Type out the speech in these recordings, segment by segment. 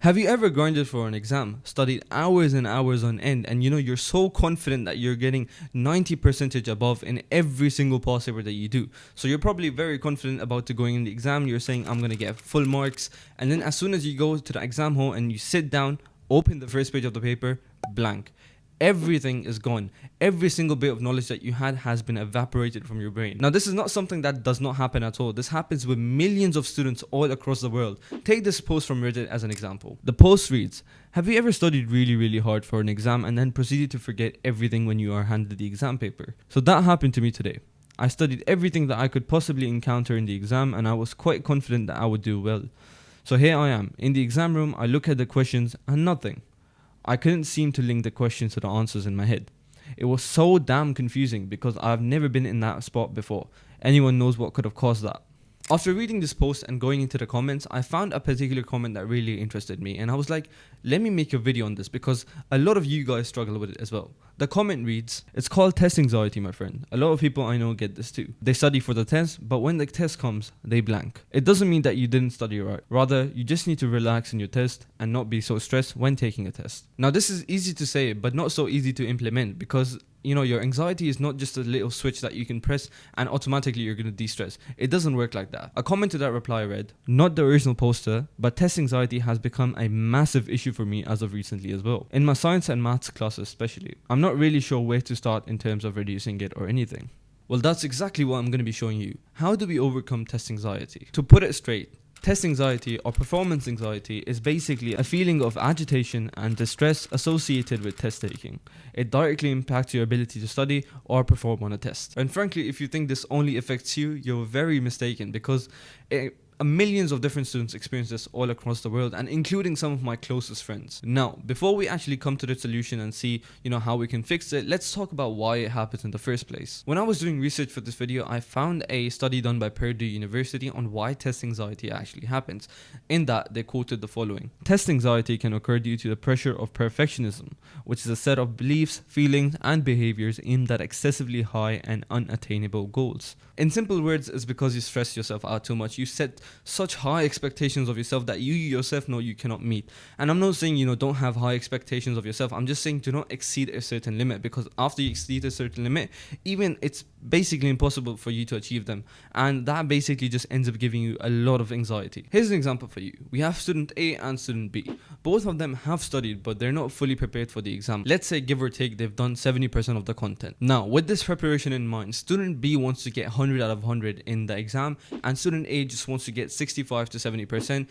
Have you ever grinded for an exam, studied hours and hours on end, and you're so confident that you're getting 90% above in every single past paper that you do? So you're probably very confident about to going in the exam. You're saying, I'm going to get full marks. And then as soon as you go to the exam hall and you sit down, open the first page of the paper, blank. Everything is gone. Every single bit of knowledge that you had has been evaporated from your brain. Now, this is not something that does not happen at all. This happens with millions of students all across the world. Take this post from Reddit as an example. The post reads, have you ever studied really hard for an exam and then proceeded to forget everything when you are handed the exam paper? So that happened to me today. I studied everything that I could possibly encounter in the exam and I was quite confident that I would do well. So here I am. In the exam room, I look at the questions and nothing. I couldn't seem to link the questions to the answers in my head. It was so damn confusing because I've never been in that spot before. Anyone knows what could have caused that. After reading this post and going into the comments, I found a particular comment that really interested me and I was like, let me make a video on this because a lot of you guys struggle with it as well. The comment reads, it's called test anxiety, my friend. A lot of people I know get this too. They study for the test, but when the test comes, they blank. It doesn't mean that you didn't study right. Rather, you just need to relax in your test and not be so stressed when taking a test. Now, this is easy to say, but not so easy to implement because your anxiety is not just a little switch that you can press and automatically you're going to de-stress. It doesn't work like that. A comment to that reply read, not the original poster, but test anxiety has become a massive issue for me as of recently as well. In my science and maths classes especially. I'm not really sure where to start in terms of reducing it or anything. Well, that's exactly what I'm going to be showing you. How do we overcome test anxiety? To put it straight, test anxiety or performance anxiety is basically a feeling of agitation and distress associated with test taking. It directly impacts your ability to study or perform on a test. And frankly, if you think this only affects you, you're very mistaken because millions of different students experience this all across the world and including some of my closest friends. Now, before we actually come to the solution and see, how we can fix it, let's talk about why it happens in the first place. When I was doing research for this video, I found a study done by Purdue University on why test anxiety actually happens. In that, they quoted the following. Test anxiety can occur due to the pressure of perfectionism, which is a set of beliefs, feelings, and behaviors aimed at excessively high and unattainable goals. In simple words, it's because you stress yourself out too much. You set such high expectations of yourself that you yourself know you cannot meet. And I'm not saying, don't have high expectations of yourself. I'm just saying do not exceed a certain limit because after you exceed a certain limit, even it's basically impossible for you to achieve them. And that basically just ends up giving you a lot of anxiety. Here's an example for you. We have student A and student B. Both of them have studied, but they're not fully prepared for the exam. Let's say, give or take, they've done 70% of the content. Now, with this preparation in mind, student B wants to get 100 out of 100 in the exam, and student A just wants to get 65 to 70%,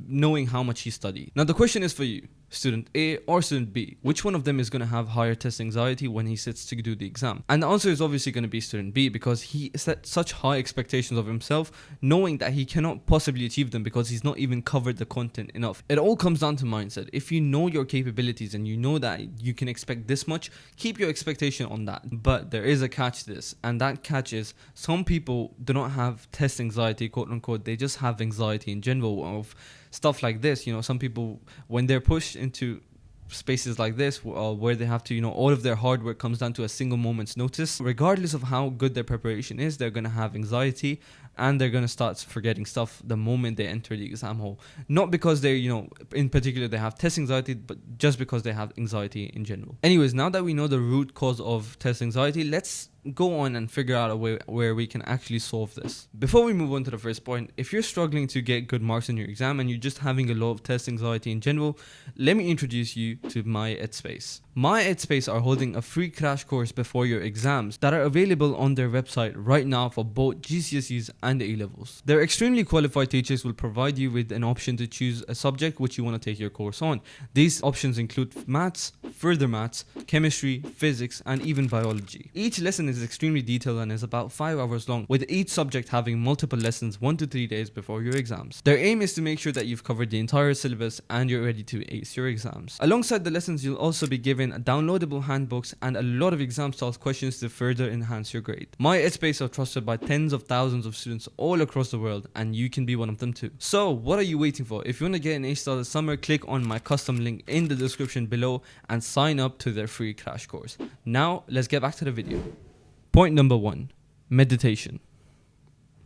knowing how much he studied. Now, the question is for you. Student A or student B, which one of them is going to have higher test anxiety when he sits to do the exam? And the answer is obviously going to be student B because he set such high expectations of himself, knowing that he cannot possibly achieve them because he's not even covered the content enough. It all comes down to mindset. If you know your capabilities and you know that you can expect this much, keep your expectation on that. But there is a catch to this, and that catch is some people do not have test anxiety, quote unquote. They just have anxiety in general of stuff like this. Some people, when they're pushed into spaces like this where they have to, all of their hard work comes down to a single moment's notice, regardless of how good their preparation is, they're going to have anxiety and they're going to start forgetting stuff the moment they enter the exam hall. Not because they, in particular they have test anxiety, but just because they have anxiety in general. Anyways, now that we know the root cause of test anxiety, let's go on and figure out a way where we can actually solve this. Before we move on to the first point, if you're struggling to get good marks in your exam and you're just having a lot of test anxiety in general, let me introduce you to MyEdSpace. MyEdSpace are holding a free crash course before your exams that are available on their website right now for both GCSEs and A-levels. Their extremely qualified teachers will provide you with an option to choose a subject which you want to take your course on. These options include maths, further maths, chemistry, physics, and even biology. Each lesson is extremely detailed and is about 5 hours long, with each subject having multiple lessons 1 to 3 days before your exams. Their aim is to make sure that you've covered the entire syllabus and you're ready to ace your exams. Alongside the lessons, you'll also be given downloadable handbooks and a lot of exam style questions to further enhance your grade. MyEdSpace are trusted by tens of thousands of students all across the world, and you can be one of them too. So what are you waiting for? If you want to get an A star this summer, click on my custom link in the description below and sign up to their free crash course. Now let's get back to the video. Point number 1, meditation.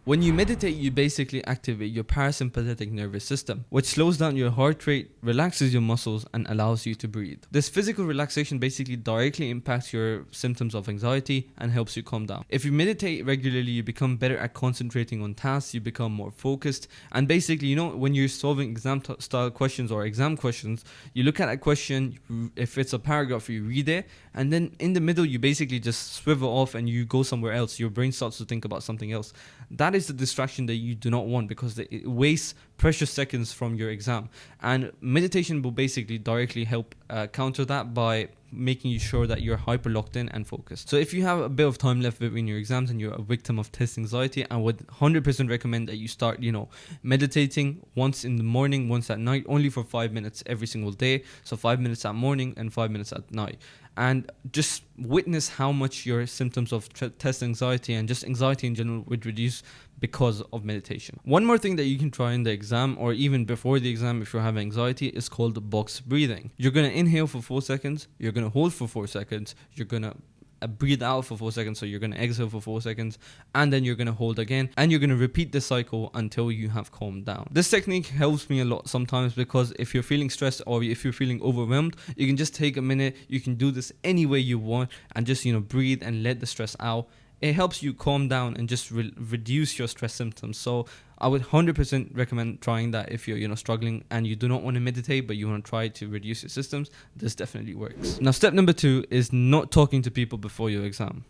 When you meditate, you basically activate your parasympathetic nervous system, which slows down your heart rate, relaxes your muscles, and allows you to breathe. This physical relaxation basically directly impacts your symptoms of anxiety and helps you calm down. If you meditate regularly, you become better at concentrating on tasks, you become more focused, and basically, when you're solving exam style questions or exam questions, you look at a question, if it's a paragraph, you read it, and then in the middle, you basically just swivel off and you go somewhere else. Your brain starts to think about something else. That is the distraction that you do not want, because it wastes precious seconds from your exam. And meditation will basically directly help counter that by making you sure that you're hyper locked in and focused. So if you have a bit of time left between your exams and you're a victim of test anxiety, I would 100% recommend that you start, meditating once in the morning, once at night, only for 5 minutes every single day. So 5 minutes at morning and 5 minutes at night. And just witness how much your symptoms of test anxiety and just anxiety in general would reduce because of meditation. One more thing that you can try in the exam or even before the exam if you're having anxiety is called box breathing. You're going to inhale for 4 seconds, you're going to hold for 4 seconds, you're going to breathe out for 4 seconds, so you're going to exhale for 4 seconds, and then you're going to hold again, and you're going to repeat the cycle until you have calmed down. This technique helps me a lot sometimes, because if you're feeling stressed or if you're feeling overwhelmed, you can just take a minute, you can do this any way you want, and just breathe and let the stress out. It helps you calm down and just reduce your stress symptoms. So I would 100% recommend trying that if you're struggling and you do not want to meditate but you want to try to reduce your symptoms. This definitely works. Now, step number 2 is not talking to people before your exam.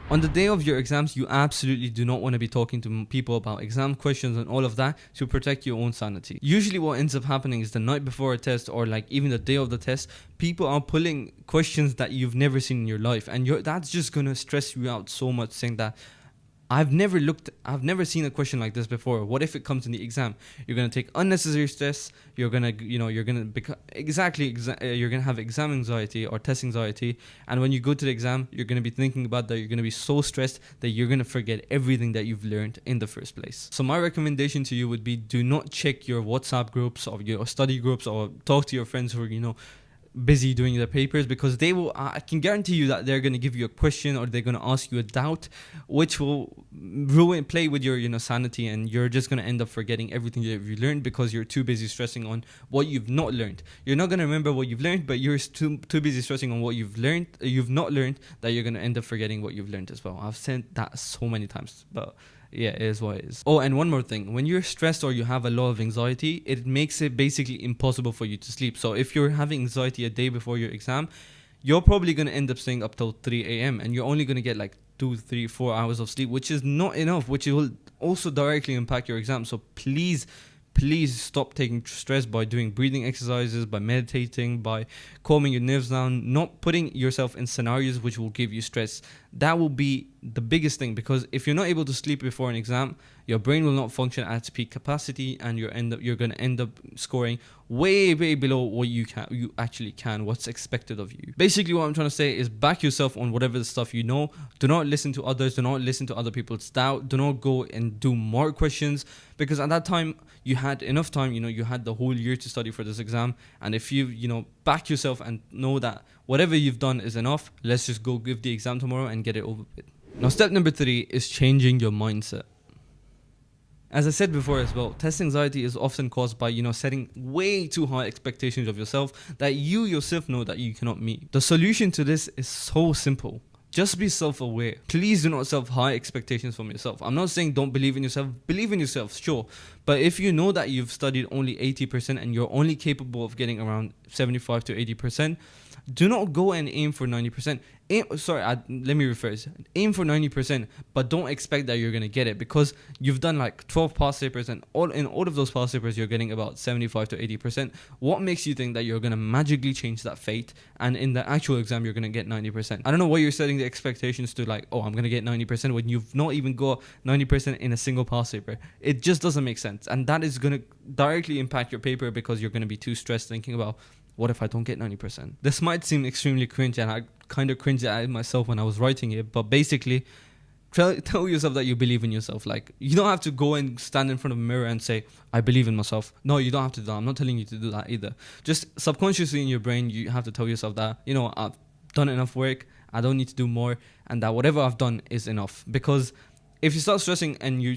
On the day of your exams, you absolutely do not want to be talking to people about exam questions and all of that to protect your own sanity. Usually what ends up happening is the night before a test or even the day of the test, people are pulling questions that you've never seen in your life, and that's just going to stress you out so much, saying that I've never seen a question like this before. What if it comes in the exam? You're going to take unnecessary stress. You're going to, you're going to you're going to have exam anxiety or test anxiety. And when you go to the exam, you're going to be thinking about that. You're going to be so stressed that you're going to forget everything that you've learned in the first place. So my recommendation to you would be, do not check your WhatsApp groups or your study groups or talk to your friends who are, busy doing their papers, because they will I can guarantee you that they're going to give you a question or they're going to ask you a doubt which will play with your sanity, and you're just going to end up forgetting everything that you learned because you're too busy stressing on what you've not learned. You're not going to remember what you've learned, but you're too busy stressing on what you've not learned, that you're going to end up forgetting what you've learned as well. I've said that so many times, but yeah, it is what it is. Oh, and one more thing. When you're stressed or you have a lot of anxiety, it makes it basically impossible for you to sleep. So if you're having anxiety a day before your exam, you're probably going to end up staying up till 3 a.m. and you're only going to get 2, 3, 4 hours of sleep, which is not enough, which will also directly impact your exam. So please stop taking stress by doing breathing exercises, by meditating, by calming your nerves down, not putting yourself in scenarios which will give you stress. That will be the biggest thing, because if you're not able to sleep before an exam, your brain will not function at its peak capacity, and you're going to end up scoring way below what you actually can, what's expected of you. Basically what I'm trying to say is, back yourself on whatever the stuff you know. Do not listen to others, do not listen to other people's doubt, do not go and do more questions, because at that time you had enough time, you had the whole year to study for this exam. And if you back yourself and know that whatever you've done is enough, let's just go give the exam tomorrow and get it over with. Now, step number 3 is changing your mindset. As I said before as well, test anxiety is often caused by, setting way too high expectations of yourself that you yourself know that you cannot meet. The solution to this is so simple. Just be self-aware. Please do not set high expectations from yourself. I'm not saying don't believe in yourself. Believe in yourself, sure. But if you know that you've studied only 80% and you're only capable of getting around 75 to 80%, do not go and aim for 90%. Let me rephrase. Aim for 90%, but don't expect that you're going to get it, because you've done 12 past papers, and in all of those past papers you're getting about 75 to 80%. What makes you think that you're going to magically change that fate, and in the actual exam you're going to get 90%? I don't know why you're setting the expectations to I'm going to get 90% when you've not even got 90% in a single past paper. It just doesn't make sense, and that is going to directly impact your paper, because you're going to be too stressed thinking about, what if I don't get 90%? This might seem extremely cringe, and I kind of cringed at it myself when I was writing it, but basically, tell yourself that you believe in yourself. You don't have to go and stand in front of a mirror and say, I believe in myself. No, you don't have to do that. I'm not telling you to do that either. Just subconsciously in your brain, you have to tell yourself that, I've done enough work, I don't need to do more, and that whatever I've done is enough. Because If you start stressing and you're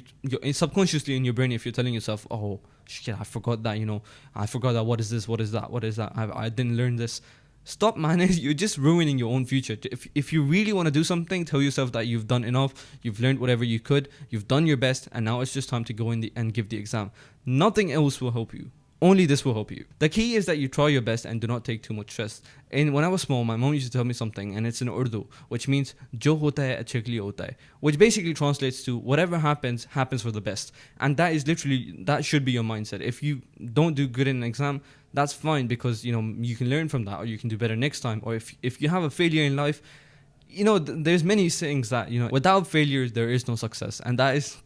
subconsciously in your brain, if you're telling yourself, oh shit, I forgot that, I forgot that, what is this, what is that, I didn't learn this. Stop, man. You're just ruining your own future. If you really want to do something, tell yourself that you've done enough, you've learned whatever you could, you've done your best, and now it's just time to go in and give the exam. Nothing else will help you. Only this will help you. The key is that you try your best and do not take too much stress. And when I was small, my mom used to tell me something, and it's in Urdu, which means "Jo hota hai achhe ke liye hota hai," which basically translates to whatever happens for the best. And that is literally, that should be your mindset. If you don't do good in an exam, that's fine, because you can learn from that, or you can do better next time. Or if you have a failure in life, there's many things that without failure there is no success, and that is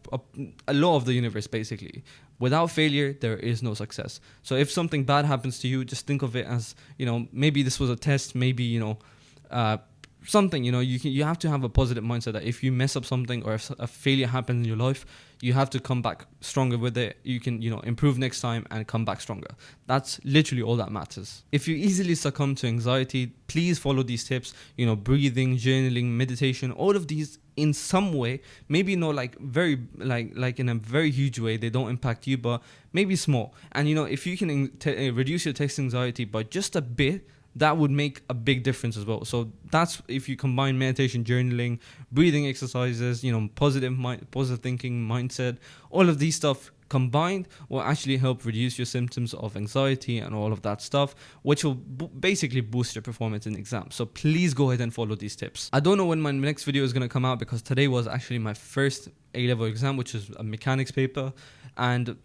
a law of the universe basically. Without failure there is no success. So if something bad happens to you, just think of it as maybe this was a test, maybe something. You have to have a positive mindset that if you mess up something, or if a failure happens in your life, you have to come back stronger with it. You can improve next time and come back stronger. That's literally all that matters. If you easily succumb to anxiety, please follow these tips. Breathing, journaling, meditation, all of these in some way, maybe not very in a very huge way, they don't impact you, but maybe small. And if you can reduce your text anxiety by just a bit, that would make a big difference as well. So that's if you combine meditation, journaling, breathing exercises, positive thinking, mindset, all of these stuff combined will actually help reduce your symptoms of anxiety and all of that stuff, which will basically boost your performance in exams. So please go ahead and follow these tips. I don't know when my next video is going to come out, because today was actually my first A-level exam, which is a mechanics paper, and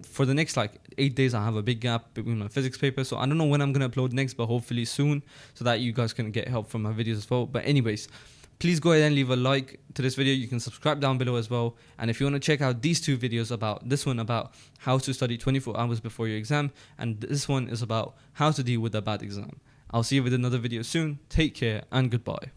for the next 8 days I have a big gap between my physics paper, so I don't know when I'm going to upload next, but hopefully soon, so that you guys can get help from my videos as well. But anyways, please go ahead and leave a like to this video. You can subscribe down below as well. And if you want to check out these two videos, about this one about how to study 24 hours before your exam, and this one is about how to deal with a bad exam. I'll see you with another video soon. Take care and goodbye.